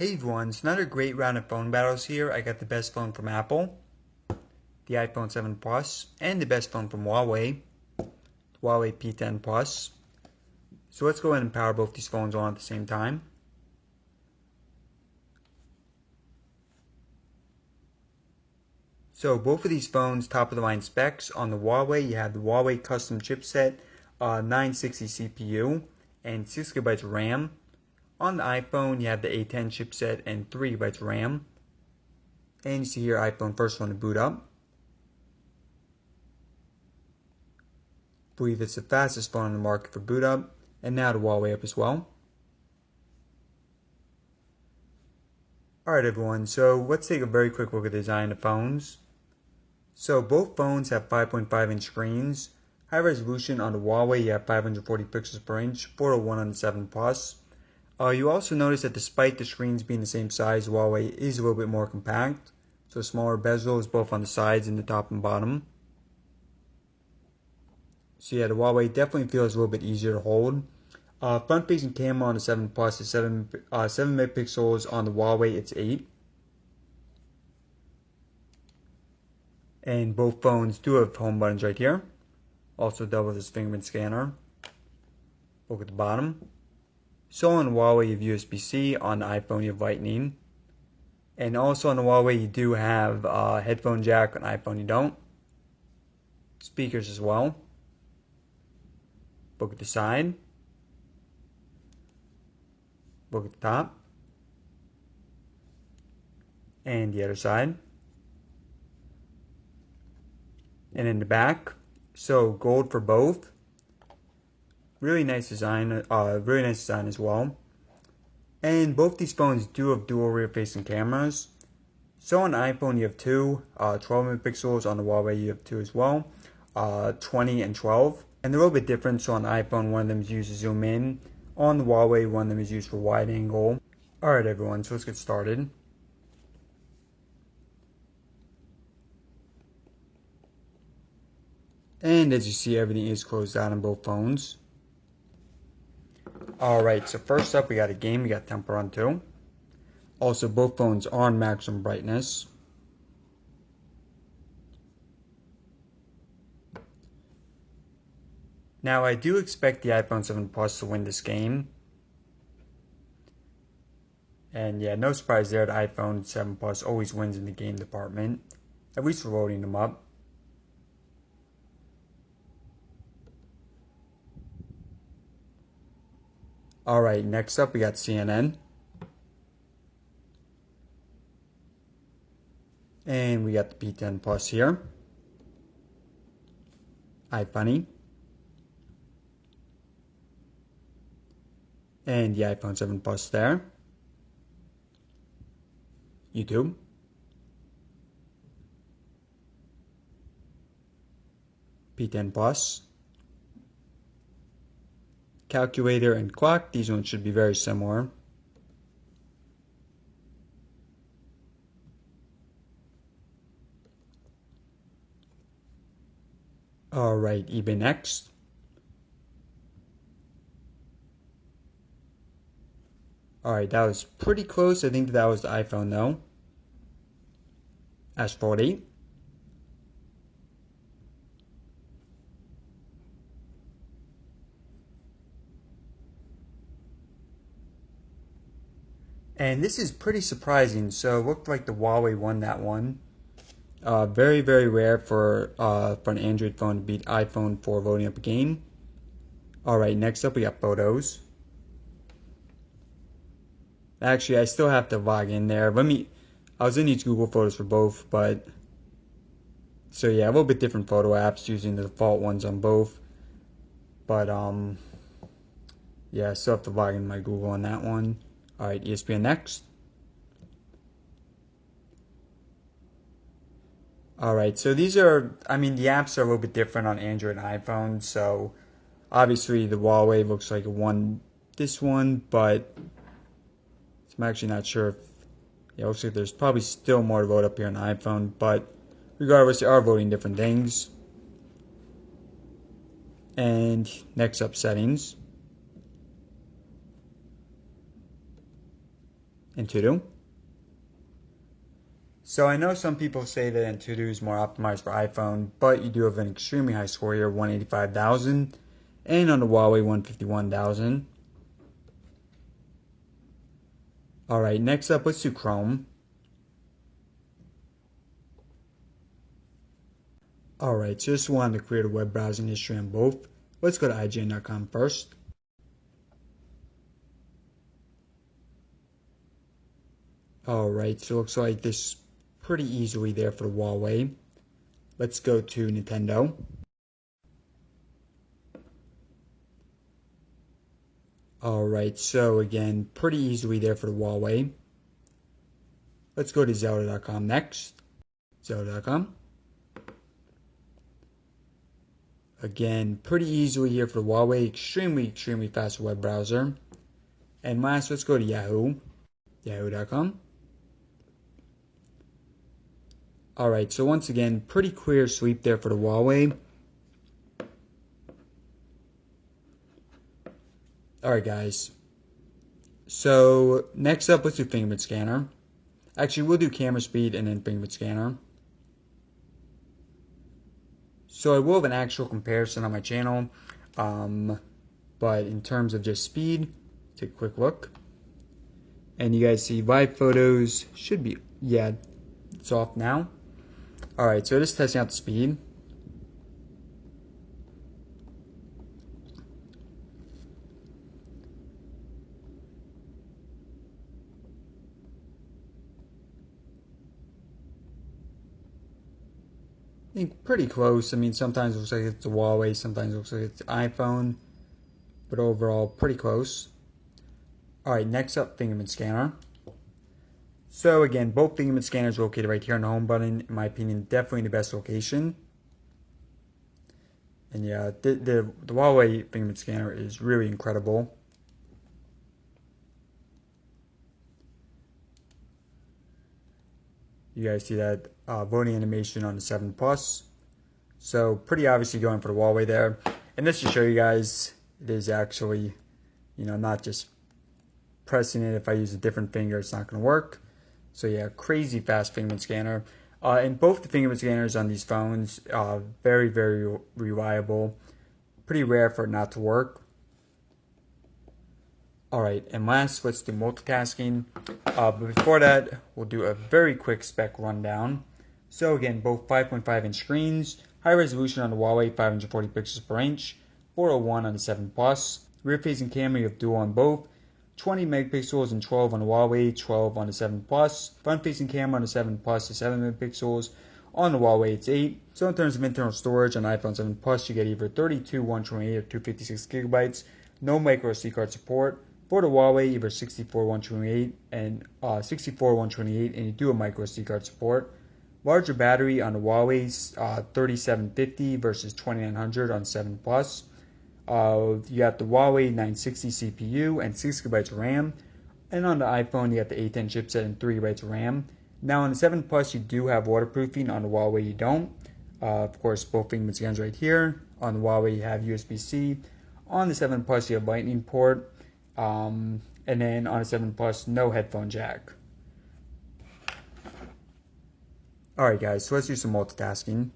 Hey everyone, it's another great round of phone battles here. I got the best phone from Apple, the iPhone 7 Plus, and the best phone from Huawei, the Huawei P10 Plus. So let's go ahead and power both these phones on at the same time. So both of these phones, top of the line specs. On the Huawei, you have the Huawei custom chipset, 960 CPU, and 6GB RAM. On the iPhone, you have the A10 chipset and 3GB RAM. And you see here iPhone first one to boot up. I believe it's the fastest phone on the market for boot up, and now the Huawei up as well. Alright everyone, so let's take a very quick look at the design of the phones. So both phones have 5.5 inch screens. High resolution on the Huawei, you have 540 pixels per inch, 401 on the 7 Plus. You also notice that despite the screens being the same size, Huawei is a little bit more compact. So smaller bezels both on the sides and the top and bottom. So yeah, the Huawei definitely feels a little bit easier to hold. Front-facing camera on the 7 Plus is 7 megapixels. On the Huawei, it's 8. And both phones do have home buttons right here. Also doubles as fingerprint scanner. Look at the bottom. So on the Huawei, you have USB-C. On the iPhone, you have Lightning. And also on the Huawei, you do have a headphone jack. On iPhone, you don't. Speakers as well. Look at the side. Look at the top. And the other side. And in the back, so gold for both. Really nice design, as well. And both these phones do have dual rear-facing cameras. So on the iPhone you have two, 12 megapixels. On the Huawei you have two as well, 20 and 12. And they're a little bit different. So on the iPhone, one of them is used to zoom in. On the Huawei, one of them is used for wide angle. Alright everyone, so let's get started. And as you see, everything is closed out on both phones. Alright, so first up we got a game, we got Temple Run 2. Also, both phones are on maximum brightness. Now, I do expect the iPhone 7 Plus to win this game. And yeah, no surprise there, the iPhone 7 Plus always wins in the game department. At least for loading them up. Alright, next up we got CNN. And we got the P10 Plus here. iFunny. And the iPhone 7 Plus there. YouTube. P10 Plus. Calculator and clock, these ones should be very similar. Alright, eBay next. Alright, that was pretty close. I think that was the iPhone though. S40. And this is pretty surprising. So it looked like the Huawei won that one. Very, very rare for an Android phone to beat iPhone for voting up a game. Alright, next up we got photos. Actually, I still have to log in there. I was going to use Google Photos for both, but... So yeah, a little bit different photo apps using the default ones on both. But, yeah, I still have to log in my Google on that one. Alright, ESPN next. Alright, so these are, the apps are a little bit different on Android and iPhone, so obviously the Huawei looks like it won this one, but I'm actually not sure if, yeah, it looks like there's probably still more to vote up here on the iPhone, but regardless, they are voting different things. And next up, settings. Antutu. So I know some people say that Antutu is more optimized for iPhone, but you do have an extremely high score here, 185,000, and on the Huawei, 151,000. Alright, next up, let's do Chrome. Alright, so just wanted to create a web browsing history on both. Let's go to IGN.com first. Alright, so it looks like this pretty easily there for the Huawei. Let's go to Nintendo. Alright, so again, pretty easily there for the Huawei. Let's go to Zelda.com next. Zelda.com. Again, pretty easily here for the Huawei. Extremely fast web browser. And last, let's go to Yahoo. Yahoo.com. Alright, so once again, pretty clear sweep there for the Huawei. Alright guys, so next up, let's do fingerprint scanner. Actually, we'll do camera speed and then fingerprint scanner. So I will have an actual comparison on my channel, but in terms of just speed, take a quick look. And you guys see live photos should be, yeah, it's off now. Alright, so just testing out the speed. I think pretty close. I mean, sometimes it looks like it's a Huawei, sometimes it looks like it's an iPhone, but overall, pretty close. Alright, next up, fingerprint scanner. So again, both fingerprint scanners are located right here on the home button. In my opinion, definitely the best location. And yeah, the Huawei fingerprint scanner is really incredible. You guys see that voting animation on the 7 Plus. So pretty obviously going for the Huawei there. And this to show you guys, it is actually, not just pressing it. If I use a different finger, it's not going to work. So yeah, crazy fast fingerprint scanner. And both the fingerprint scanners on these phones, very reliable. Pretty rare for it not to work. Alright, and last, let's do multitasking. But before that, we'll do a very quick spec rundown. So again, both 5.5 inch screens, high resolution on the Huawei, 540 pixels per inch, 401 on the 7 Plus. Rear facing camera, you have dual on both, 20 megapixels and 12 on the Huawei, 12 on the 7 Plus. Front facing camera on the 7 Plus is 7 megapixels. On the Huawei, it's 8. So in terms of internal storage on iPhone 7 Plus, you get either 32, 128, or 256 gigabytes. No micro SD card support. For the Huawei, either 64, 128, and 128, and you do have micro SD card support. Larger battery on the Huawei's 3750 versus 2900 on 7 Plus. You got the Huawei 960 CPU and 6 gigabytes of RAM. And on the iPhone, you got the A10 chipset and 3 gigabytes of RAM. Now on the 7 Plus, you do have waterproofing. On the Huawei, you don't. Of course, both fingerprint scanners right here. On the Huawei, you have USB-C. On the 7 Plus, you have Lightning port. And then on the 7 Plus, no headphone jack. Alright guys, so let's do some multitasking.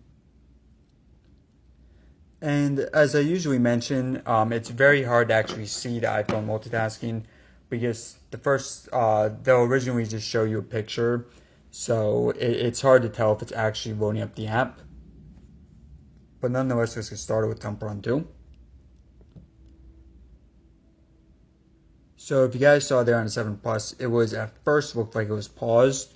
And as I usually mention, it's very hard to actually see the iPhone multitasking because the first, they'll originally just show you a picture. So it's hard to tell if it's actually loading up the app. But nonetheless, let's get started with Temple Run 2. So if you guys saw there on the 7 Plus, it was at first looked like it was paused.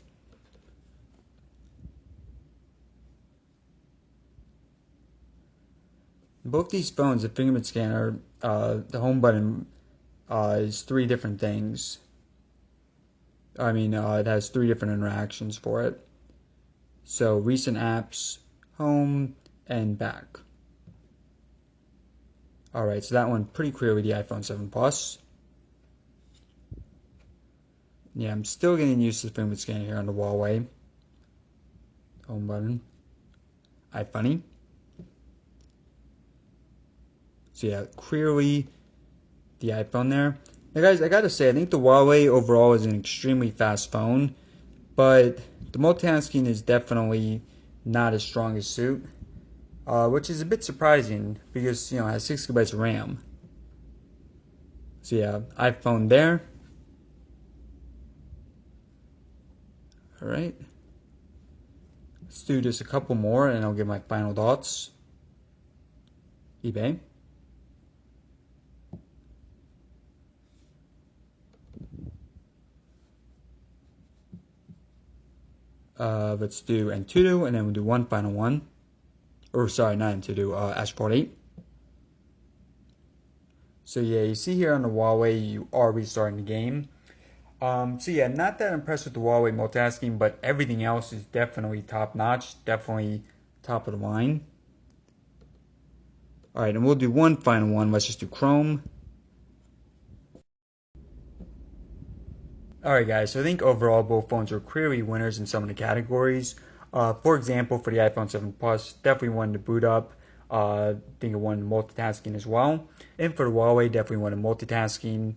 Both these phones, the fingerprint scanner, the home button is 3 different things. I mean, it has 3 different interactions for it. So recent apps, home, and back. Alright, so that one pretty clear with the iPhone 7 Plus. Yeah, I'm still getting used to the fingerprint scanner here on the Huawei. Home button. iFunny. So yeah, clearly the iPhone there. Now guys, I gotta say, I think the Huawei overall is an extremely fast phone, but the multitasking is definitely not as strong as suit, which is a bit surprising because, it has 6 gigabytes of RAM. So yeah, iPhone there. Alright. Let's do just a couple more and I'll give my final thoughts. eBay. Let's do Antutu, and then we'll do one final one. Or sorry, not Antutu, Ashport 8. So yeah, you see here on the Huawei, you are restarting the game. So yeah, not that impressed with the Huawei multitasking, but everything else is definitely top notch, definitely top of the line. Alright, and we'll do one final one. Let's just do Chrome. Alright guys, so I think overall both phones are clearly winners in some of the categories. For example, for the iPhone 7 Plus, definitely won the boot up. I think it won multitasking as well. And for the Huawei, definitely won the multitasking.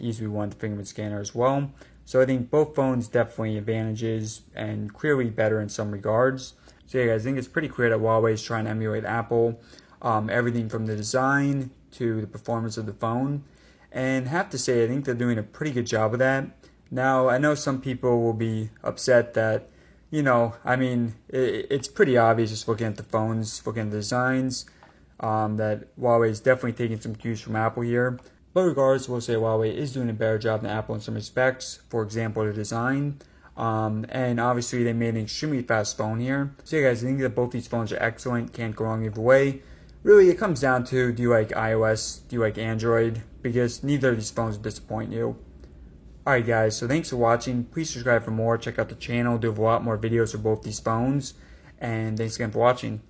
Easily won the fingerprint scanner as well. So I think both phones definitely advantages and clearly better in some regards. So yeah guys, I think it's pretty clear that Huawei is trying to emulate Apple. Everything from the design to the performance of the phone. And have to say, I think they're doing a pretty good job of that. Now, I know some people will be upset that, it's pretty obvious just looking at the phones, looking at the designs, that Huawei is definitely taking some cues from Apple here. But regardless, we'll say Huawei is doing a better job than Apple in some respects. For example, the design. And obviously, they made an extremely fast phone here. So yeah, guys, I think that both these phones are excellent. Can't go wrong either way. Really, it comes down to, do you like iOS, do you like Android? Because neither of these phones will disappoint you. Alright guys, so thanks for watching. Please subscribe for more. Check out the channel. Do a lot more videos for both these phones. And thanks again for watching.